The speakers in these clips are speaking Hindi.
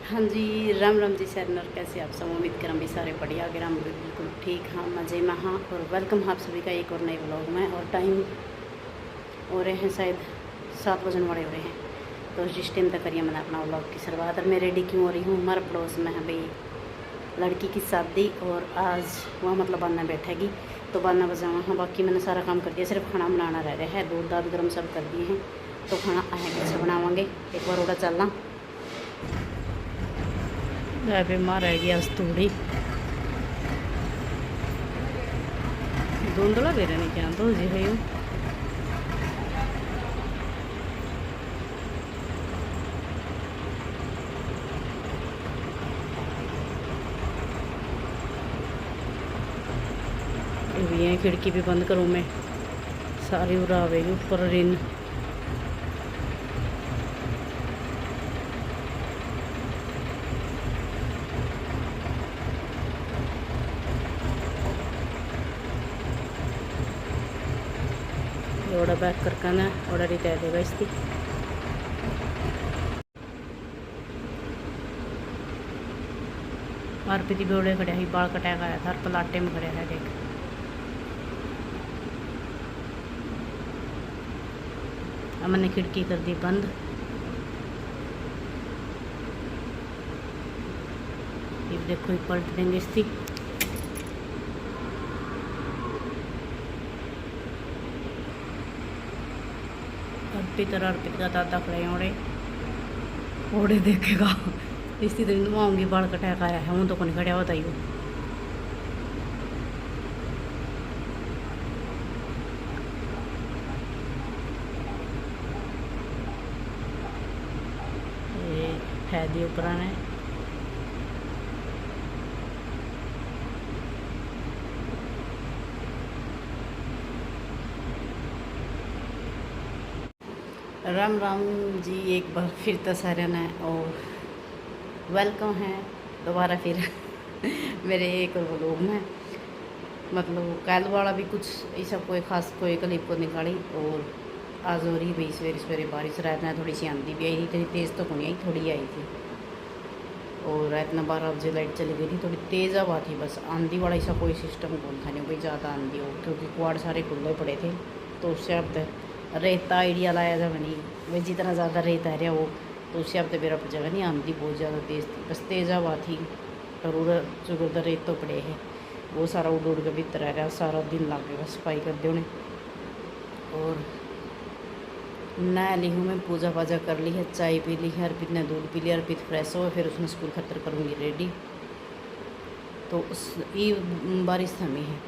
हाँ जी, राम राम जी सैरनर, कैसे आप सब? उम्मीद करें भी सारे बढ़िया। अगर हम भी बिल्कुल ठीक हाँ, मज़े में हाँ। और वेलकम आप सभी का एक और नए ब्लॉग में। और टाइम हो रहे हैं शायद 7 बजने वाले हो रहे हैं। तो जिस टाइम तक करिए मैंने अपना ब्लॉग की शुरुआत। और मैं रेडी क्यों हो रही हूँ, हमारे पड़ोस में है भाई लड़की की शादी, और आज वहाँ मतलब बनना बैठेगी तो बनना बजा वहाँ। बाकी मैंने सारा काम कर दिया, सिर्फ खाना बनाना रह रहा है। दूध दाद गर्म सब कर दिए हैं, तो खाना आए कैसे बनावांगे एक बार उड़ा चलना। बीमार रह गया थोड़ी धुंधला भी रहने क्या तो जी है। ये खिड़की भी बंद करूँ मैं, सारी उड़ा आवेगी ऊपर रिन। ओड़ा बैक करके ना ओड़ा रिटा देगा इसकी। आरपी भी ओड़े खड़े ही बाल कटाया गया था, पलाटे में खड़े है देख। अब मैंने खिड़की कर दी बंद। ये देखो ये पलट देंगे इसकी। अर्पित का दादा खड़े ओड़े ओड़े देखेगा इसी दिन आऊँगी बाल कटाया खाया है। हूँ तो कौन खड़ा होता ही वो। है दी ऊपर ने राम राम जी एक बार फिर तो सारे ने और वेलकम है दोबारा फिर मेरे एक और व्लॉग में। मतलब कल वाला भी कुछ ऐसा कोई खास कोई क्लिप को निकाली। और आज हो रही भाई सवेरे सवेरे बारिश। रात में थोड़ी सी आंधी भी आई थी, इतनी तेज़ तो नहीं आई, थोड़ी आई थी। और रात में 12 बजे लाइट चली गई थी, थोड़ी तेज़ हवा थी। बस आंधी वाला ऐसा कोई सिस्टम कौन था नहीं भाई ज़्यादा आंधी हो, क्योंकि कुआड़ सारे खुले पड़े थे। तो उससे अब रेता आइडिया लाया था बनी भाई, जितना ज़्यादा रेत आ रहा वो तो उससे अब मेरा जगह नहीं। आंधी बहुत ज़्यादा तेज़ थी, बस तेज़ हवा थी। और उधर जो उधर रेत तो पड़े हैं वो सारा उड़ उड़ के भीतर आ रहा। सारा दिन लग गया सफाई कर दे उन्हें। और नहा ली हूँ मैं, पूजा पाजा कर ली है, चाय पी ली है, अर्पित ने दूध पी लिया। अर्पित फ्रेश हो फिर उसने स्कूल खतर करूँगी रेडी। तो उस ये बारिश थमी है,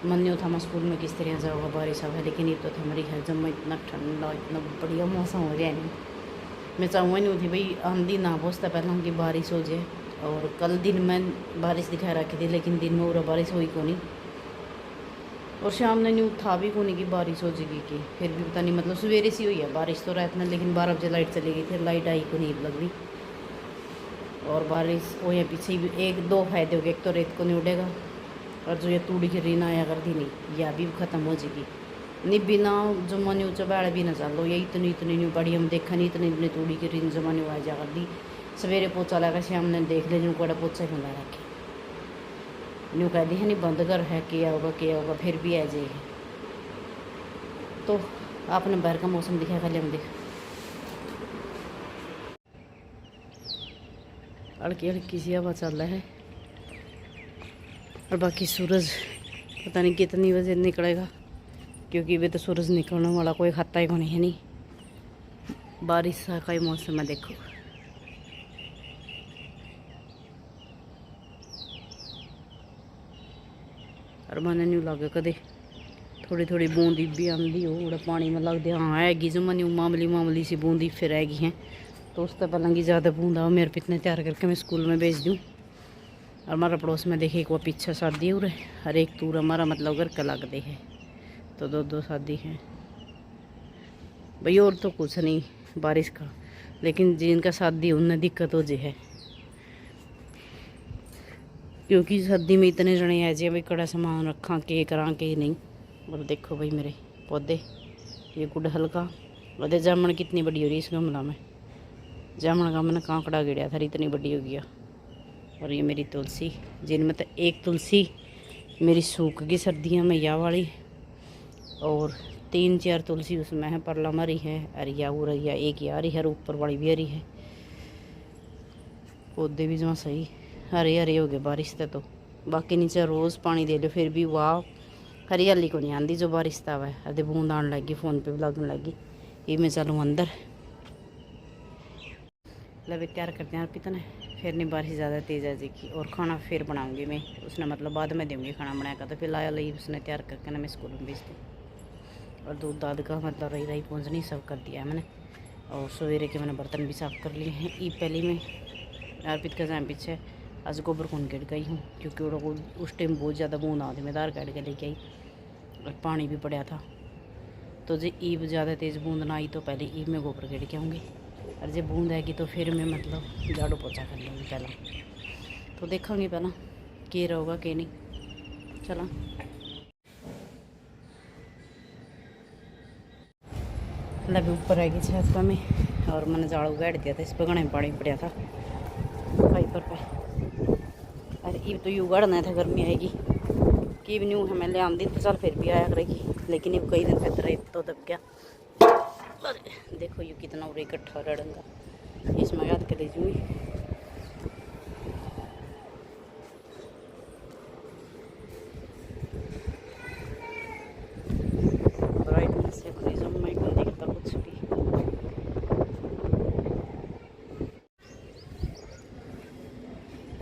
मन नहीं था मैं स्कूल में किस तरह जाऊँगा बारिश है। लेकिन ये तो था मेरी घर जब मैं इतना ठंडा इतना बढ़िया मौसम हो रहा है नहीं। मैं चाहूँगा नहीं थी भाई आंधी ना पहुँचता पहले उनकी बारिश हो जाए। और कल दिन में बारिश दिखा रखी थी, लेकिन दिन में पूरा बारिश हुई को नहीं। और शाम ने न्यू था भी को नहीं कि बारिश हो जाएगी कि, फिर भी पता नहीं मतलब सवेरे से हुई है बारिश तो रात में। लेकिन 12 बजे लाइट चली गई, फिर लाइट आई को नहीं लग रही। और बारिश वो यहाँ पीछे भी एक दो फायदे हो गए, एक तो रेत को नहीं उड़ेगा, और जो ये तूड़ी की रीना आया कर दी नहीं यह भी ख़त्म हो जाएगी। नहीं बिना जमा नहीं चबाड़ भी ना चलो, ये इतनी इतनी नहीं बड़ी हम देखा नहीं, इतनी इतनी तूड़ी की रीन जमा नहीं आ जा कर दी। सवेरे पोचा लगा शाम ने देख ले जो कड़ा पोचा ही मिला रखे न्यू कह दी है नहीं बंद कर है किया होगा फिर भी आ जाएगी। तो आपने बाहर का मौसम दिखा खाली हम देख हल्की हल्की सी हवा चल रहा है। और बाकी सूरज पता नहीं कितनी बजे निकलेगा, क्योंकि वे तो सूरज निकलने वाला कोई खाता ही को नहीं है। नहीं बारिश का ही मौसम है देखो। और मन नहीं लगे कदे थोड़ी थोड़ी बूंदी भी आँधी हो बड़ा पानी में लगते हाँ हैगी जो मनी मामूली मामूली सी बूंदी फिर आएगी हैं। तो उस तो पहले की ज़्यादा बूंदा हो मेरे पितने तैयार करके मैं स्कूल में भेज दूँ। और हमारा पड़ोस में देखे एक वो पीछे शादी हो रही, हर एक टूर हमारा मतलब घर का लगते है। तो दो दो शादी हैं भाई। और तो कुछ नहीं बारिश का, लेकिन जिनका शादी उन्हें दिक्कत हो जाए है, क्योंकि सर्दी में इतने जने आ जाए भाई कड़ा सामान रखा के करा के नहीं। और देखो भाई मेरे पौधे ये गुड़ हल्का और जामन कितनी बड़ी हो रही है इस गमला में। जामन का मैंने कांकड़ा गिरा था, इतनी बड़ी हो गया। और ये मेरी तुलसी, जिनमें तो एक तुलसी मेरी सूख गई सर्दियों में, या वाली, और 3-4 तुलसी उसमें है, परला मरी है, अरिया उरिया एक ही आ रही है, ऊपर वाली भी हरी है। पौधे भी जो सही हरे हरे हो गए बारिश से। तो बाकी नीचे रोज़ पानी दे लो फिर भी वाह हरियाली को नहीं आती जो बारिश तब है। अरे बूंद आने लगी, फ़ोन पे भी लगने लगी। ये मैं चलूँ अंदर, मतलब तैयार करते हैं अर्पित ने, फिर नहीं बारिश ज़्यादा तेज़ आ जाएगी। और खाना फिर बनाऊंगी मैं, उसने मतलब बाद में दूँगी खाना बनाकर। तो फिर लाया ली उसने तैयार करके ना, मैं स्कूल में भेज दूँ। और दूध दाद का मतलब रही पहुँचनी सब कर दिया है मैंने। और सवेरे के मैंने बर्तन भी साफ़ कर लिए हैं। ईद पहली में अर्पित का जाए पीछे आज गोबर खून गिर गई हूँ, क्योंकि वो उस टाइम बहुत ज़्यादा बूंद आती, मैं दार काट के लेके आई और पानी भी पड़ा था। तो जो ईब ज़्यादा तेज़ बूंद ना आई तो पहले ईब में गोबर गिर के आऊँगी, और जब बूंद आएगी तो फिर मैं मतलब झाड़ू पोछा कर लूँगी पहला। तो देखेंगे पहला के रहोगा के नहीं। चला मतलब ऊपर आएगी छत पर में, और मैंने झाड़ू गाड़ दिया था, इस पर घने पानी पड़ा था पाइपर पे। अरे ये तो यू गाड़ना था, गर्मी आएगी कि भी नहीं हमें ले आंदी तो चल फिर भी आया करेगी, लेकिन ये कई दिन फिर रहे तो दब गया। अरे देखो यू कितना उरे इकट्ठा रड़ंगा, इसमें याद कर लीजिए। ब्राइटनेस से खुद मैं कौन दिखता कुछ भी।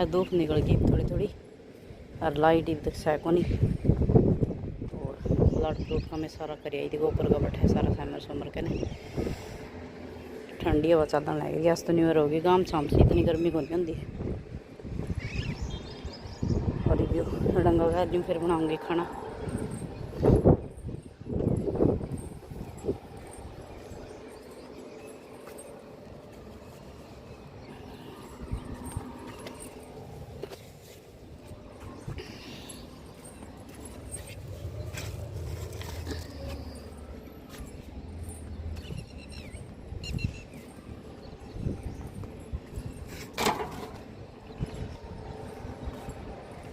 धूप निकल गई थोड़ी थोड़ी, और लाइट भी तक सैको नहीं। और प्लाट प्लूट का मैं सारा कर आई थी, गोबर का बैठा है सारा सैमर समर के नहीं। ठंडी हवा चलने लगेगी, अस तो न्यू ईयर होगी गांव शाम से, इतनी गर्मी को नहीं होती है। और ये डंगा कर फिर बनाऊंगी खाना।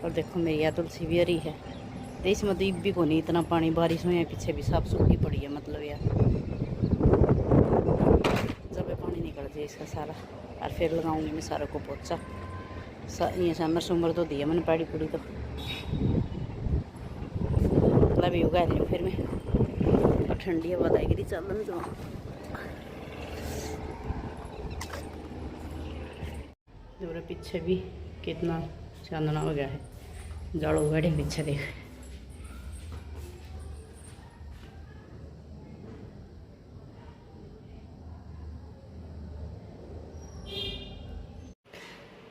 और देखो मेरी यह तुलसी भी हरी है, तो इसमें तो भी को नहीं इतना पानी, बारिश हुई है पीछे भी साफ सूखी पड़ी है। मतलब यार जब पानी निकल जाए इसका सारा, और फिर लगाऊंगी मैं सारा को पोचा। ये समर सुमर तो दिया मैंने पैड़ी पूड़ी तो, मतलब भी उगा रही हूँ फिर मैं। और ठंडी हवा आएगी चलन जो मेरे पीछे भी कितना चांदना हो गया है, झाड़ू गाड़ी पीछे देख।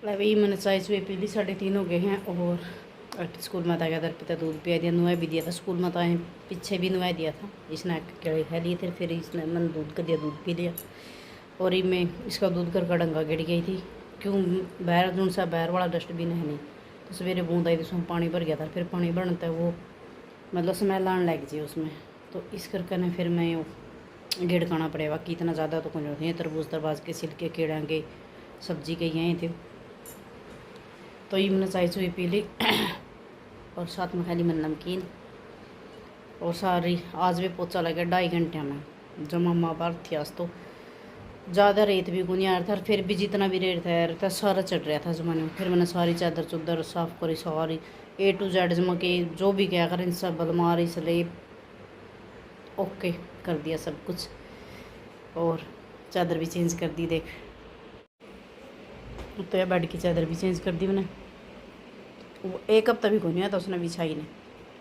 अभी मैंने चाय चुए पी ली, 3:30 हो गए हैं। और स्कूल में था गया पिता दूध पिया दिया, नुआ भी दिया था स्कूल में, तो पीछे भी नुआ दिया था। इसने केड़े खा लिए थे, फिर इसने मैंने दूध कर दिया, दूध पी लिया। और ये मैं इसका दूध कर डंगा गिर गई थी, क्यों बाहर जो सा बाहर वाला डस्टबिन है नहीं, तो सवेरे बूंद आई तो उसमें पानी भर गया था। फिर पानी भरता है वो मतलब स्मेल आने लग जाए उसमें, तो इस करके ना फिर मैं गेड़ खाना पड़ेगा कि इतना ज़्यादा तो कुछ होते हैं। तरबूज तरबाज के छिलके कीड़ा के सब्जी के यहीं थे। तो ये मैंने चाय चुई पी ली और साथ में खाली मैंने नमकीन। और सारी आज भी पोचा लगे 2.5 घंटे में, जब मम्मा बाहर थी आज तो ज़्यादा रेत भी को नहीं आ रहा था, फिर भी जितना भी रेत था सारा चढ़ रहा था जमाने में। फिर मैंने सारी चादर चुदर साफ़ करी, सारी A to Z जमा के जो भी क्या करें सब अलमारी स्लेब ओके कर दिया सब कुछ। और चादर भी चेंज कर दी देख, तो यह बेड की चादर भी चेंज कर दी मैंने। वो 1 हफ्ता भी को नहीं आया था उसने बिछाई ने,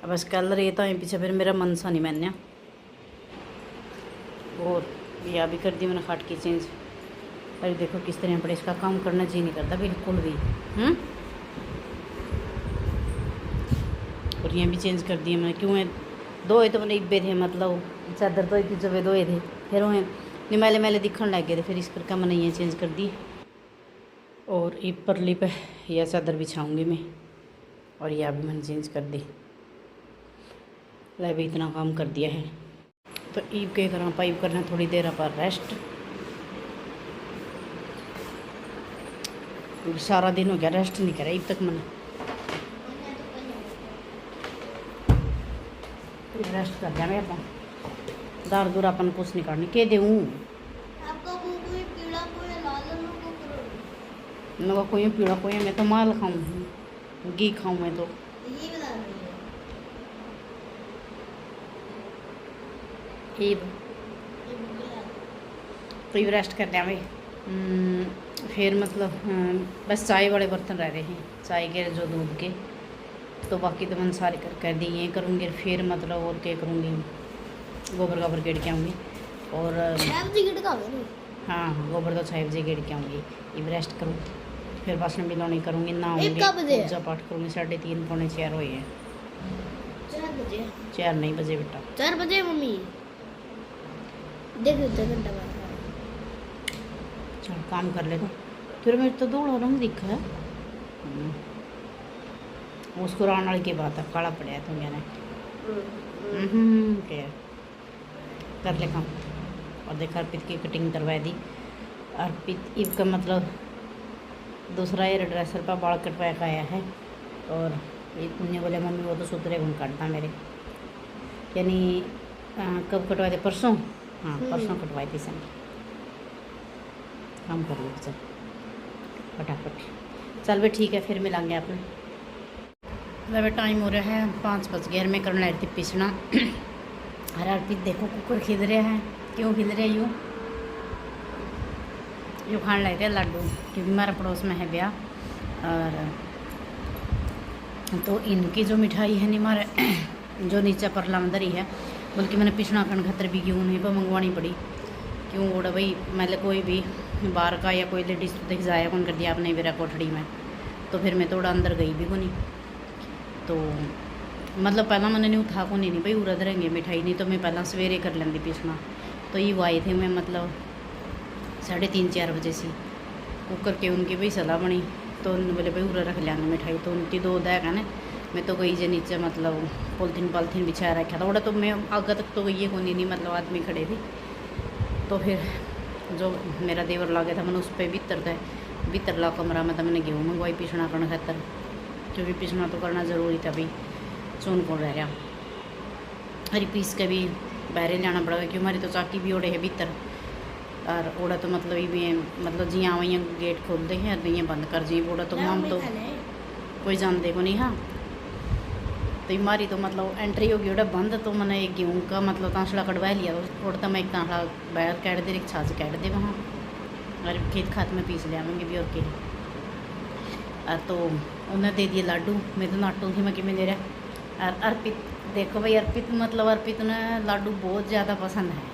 अब बस कल रेत आए पीछे, फिर मेरा मन सा नहीं मैंने। और यह भी कर दी मैंने खाट की चेंज। अरे देखो किस तरह पड़े, इसका काम करना चाहिए नहीं करता बिल्कुल भी। और ये भी चेंज कर दिए मैंने, क्यों है 2 तो मैंने इब्बे थे, मतलब चादर तो थी जब 2 थे, फिर वह निमैले मैले दिखने लग गए थे, फिर इस करके मैंने ये चेंज कर दी। और ये परली पे यह चादर बिछाऊँगी मैं, और यह भी मैंने चेंज कर दी। भी इतना काम कर दिया है, तो ईब के करा पाइप करना थोड़ी देर पर रेस्ट। सारा दिन हो गया रेस्ट नहीं करा अब तक मैंने रेस्ट कर दिया मैं अपन दार दूर अपन कुछ नहीं करनी के दूँ मैं कोई पीड़ा कोई मैं तो माल खाऊँ घी खाऊँ मैं तो तो रेस्ट कर दिया मैं फिर मतलब बस चाय वाले बर्तन रह रहे हैं चाय के जो दूध के तो बाकी तो मैंने सारे कर दी ये करूँगी फिर मतलब और क्या करूँगी गोबर गाबर गेड़ के आऊँगी और हाँ गोबर तो 6 बजे गेड़ के आऊँगी ये रेस्ट करूँ फिर बासन भी लानी करूँगी नहाऊँगी पूजा पाठ करूँगी 3:30 पौने 4 हुए हैं 4 नहीं बजे बेटा 4 बजे मम्मी देख घंटा चल काम कर ले तो फिर मेरे तो दौड़ा रंग दिखा है उसको रान वाली की बात है काला पड़ा तो मैंने क्या कर ले काम और देख अर्पित की कटिंग करवा दी अर्पित इव का मतलब दूसरा हेयर ड्रेसर पर बाल कटवा का आया है और इतने बोले मम्मी वो तो सुतरे गुण काटता मेरे यानी कब कटवाए थे परसों हाँ परसों कटवाई थी सन काम कर लो चल फटाफट चल भाई ठीक है फिर मिलेंगे आपने वह टाइम हो रहा है 5 बज गए मैं करने लगी थी पिसना अरे अर्पित देखो कुकर खिल रहे हैं क्यों खिल रहे यूँ खाने लगे थे लड्डू क्योंकि हमारे पड़ोस में है ब्याह और तो इनकी जो मिठाई है नहीं हमारे जो नीचे परला अंदर ही है बल्कि मैंने पिछड़ा करने खातर भी क्यों नहीं पर मंगवानी पड़ी क्यों ओड़ा भाई मैंने कोई भी बाहर का या कोई लेडीज तो दिख जाया कौन कर दिया आपने मेरा कोठड़ी में तो फिर मैं थोड़ा अंदर गई भी को नहीं तो मतलब पहला मैंने नहीं उठा को नहीं भाई उड़द रहेंगे मिठाई नहीं तो मैं पहला सवेरे कर लेंदी पिसना तो ये वो आए थे मैं मतलब 3:30-4 बजे से कुकर के उनकी भाई सलाह बनी तो उन्होंने बोले भाई उड़ा रख लिया मिठाई तो उनकी 2 देगा ना मैं तो गई जे नीचे मतलब पॉलिथीन बिछाया रखा था थोड़ा तो मैं आगे तक तो गई कोई नहीं मतलब आदमी खड़े थे तो फिर जो मेरा देवर लागे था मैंने उस पर भीतर ला कमरा में तो मैंने गेहूँ मंगवाई पिसना करने खातर क्योंकि पिसना तो करना ज़रूरी था भाई सुन कौन रह रहा हरी पीस के भी बहरे जाना पड़ेगा क्यों हमारी तो चाकी भी ओढ़े है भीतर और ओड़ा तो मतलब ये मतलब जी हाँ वही गेट खोलते हैं और नहीं बंद कर जी ओड़ा तो हम तो कोई जानते को नहीं हाँ तो हमारी तो मतलब एंट्री होगी ओड़ा बंद तो मैंने एक गेहूँ का मतलब तांसड़ा कटवा लिया और तो मैं एक तांसड़ा बैठ कैट दे एक छाछ कैट दे वहाँ और खेत खात में पीस लिया आवेंगे भी और के तो उन्हें दे दिए लाडू मैं तो नाटू थी मैं कि दे रहा और अर्पित देखो भाई अर्पित मतलब अर्पित ने लाडू बहुत ज़्यादा पसंद है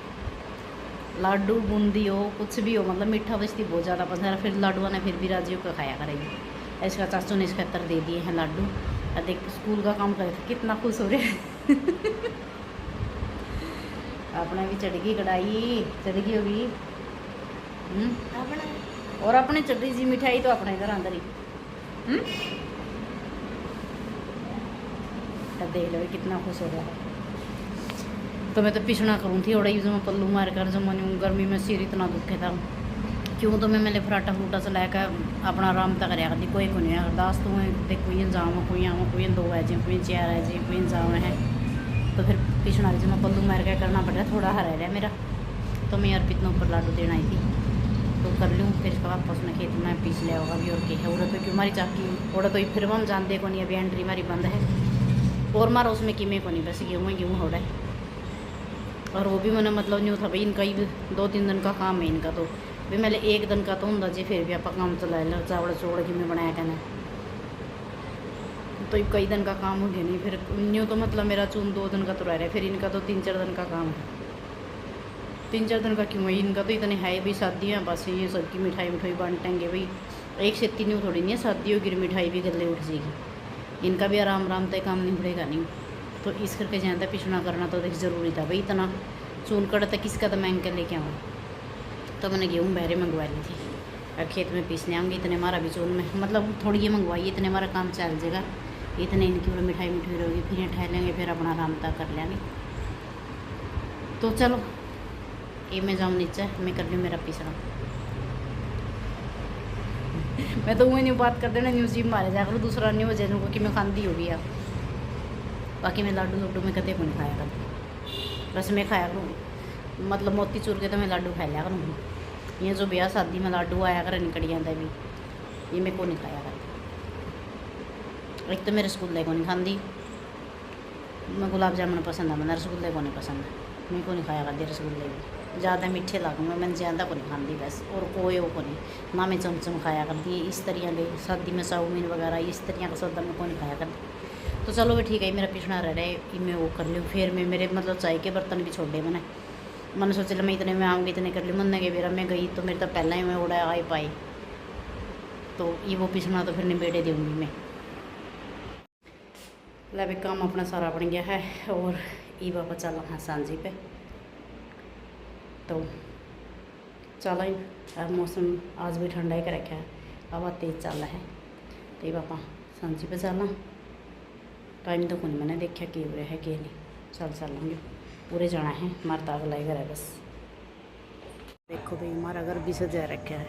लाडू बूंदी हो कुछ भी हो मतलब मीठा बस्ती बहुत ज़्यादा पसंद है फिर लाडुआ ने फिर भी राजीव का खाया करेगी इसका चाचू ने इसका तर दे दिए हैं लाडू और देख स्कूल का काम करे थे कितना खुश हो रहे अपने भी चढ़ गई कढ़ाई चढ़ गई होगी और अपने चढ़ रही जी मिठाई तो अपने घर अंदर ही देख लो कितना खुश हो रहा है तो मैं तो पिछड़ा करूँ थी और जो मैं पल्लू मार कर जो मैंने गर्मी में सिर इतना दुखे था क्यों तो मैं मेरे फराटा फरूटा से लेकर अपना आराम तक कराया करती कोई को नहीं अरदास तो देख कोई जावा कोई आवा कोई 2 है जी कोई 4 है जी कोई जावा है तो फिर पिछड़ा जो मैं पल्लू मार कर करना पड़ रहा थोड़ा हरा रहा मेरा तो मैं अर्पित ने ऊपर लाडू देना आई थी तो कर लूँ फिर इसका वापस मैं खेत में पीस लिया होगा भी और क्या है उड़ा तो क्यों हमारी चाकी उड़ा तो फिर हम जानते को नहीं अभी एंट्री हमारी बंद है और मारा उसमें कीमे को नहीं बस गेहूँ हो रहा है और वो भी मैंने मतलब नहीं था भाई इनका ही 2-3 दिन का काम है इनका तो भी मैंने 1 दिन का तो होंगे जी फिर भी आप काम चला लो चावल चोड़ की मैं बनाया कहना तो कई दिन का काम हो गया नहीं फिर न्यू तो मतलब मेरा चून 2 दिन का तो रह रहा है फिर इनका तो 3-4 दिन का काम है 3-4 दिन का क्यों है इनका तो इतने है भी शादी है बस ये सबकी मिठाई बांटेंगे भाई एक छेती न्यू थोड़ी नहीं है शादी होगी मिठाई भी गले उठ जाएगी इनका भी आराम तक काम नहीं पड़ेगा नहीं तो इस करके जानता पिछड़ा करना तो देख ज़रूरी था भाई इतना चून कड़ तक किसका तो महंग कर लेके आऊँ तो मैंने गेहूँ बहरे मंगवा ली थी और खेत में पीसने आऊँगी इतने हमारा भी चून में मतलब थोड़ी ये मंगवाई इतने हमारा काम चल जाएगा इतने इनकी और मिठाई रहेगी फिर ठहर लेंगे फिर अपना आराम तक कर लेंगे तो चलो ये मैं जाऊँ नीचे मैं कर लूँ मेरा पिसड़ा मैं तो वही नहीं बात कर देना न्यूज़ जी मारे जा करो दूसरा नहीं हो जाए उनको कि मैं खाती होगी यार। बाकी मैं लाडू लड्डू में कदे को नहीं खाया करूँ, बस मैं खाया करूँ मतलब मोती चूर के तो मैं लाडू खा लिया करूँ। ये जो ब्याह शादी में लाडू आया कर निकल जाता भी ये मैं को नहीं खाया करती। एक तो मेरे रसगुल्ले को नहीं खाती, मैं गुलाब जामुन पसंद है, मैंने रसगुल्ले को नहीं पसंद है, मैं को नहीं खाया करती रसगुल्ले भी ज़्यादा मीठे लगूंगा मैंने ज़्यादा को नहीं खाती बस। और कोई वो को नहीं ना मैं चमचम खाया करती इस तरह के शादी में चाउमीन वगैरह इस तरह का सौदा मैं को नहीं खाया करती। तो चलो भी ठीक है मेरा पिछड़ा रह रहे मैं वो कर लूँ। फिर मैं मेरे मतलब चाय के बर्तन भी छोड़े मैंने सोचा मैं इतने में आऊँगी इतने कर लूँ मन के बेरा मैं गई तो मेरे तो पहला ही मैं उड़ा आई पाई तो ये वो पिछड़ा तो फिर निबेड़े दूँगी मैं। ला भी काम अपना सारा बन गया है और ई बाबा चला हाँ सांझी पे तो चला ही अब मौसम आज भी ठंडा ही कर रखा है, हवा तेज़ चल रहा है तो ये पापा सांझी पे चलना टाइम तो कौन मैंने देखा कि हो रहा है कि नहीं चलेंगे पूरे जाना है हमारा ताग लाई घर है बस। देखो भाई हमारा घर भी सजा रखा है।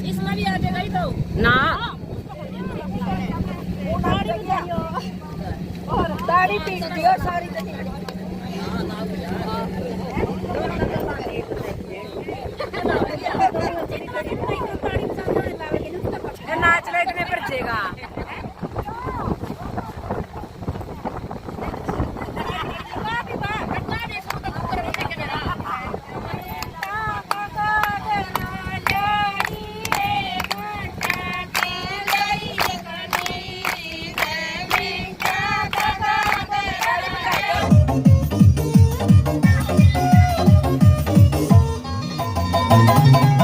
इसमें भी आ जाएगा ही तो ना और दाढ़ी पीट दियो सारी नाच ले इतने बचेगा। Thank you.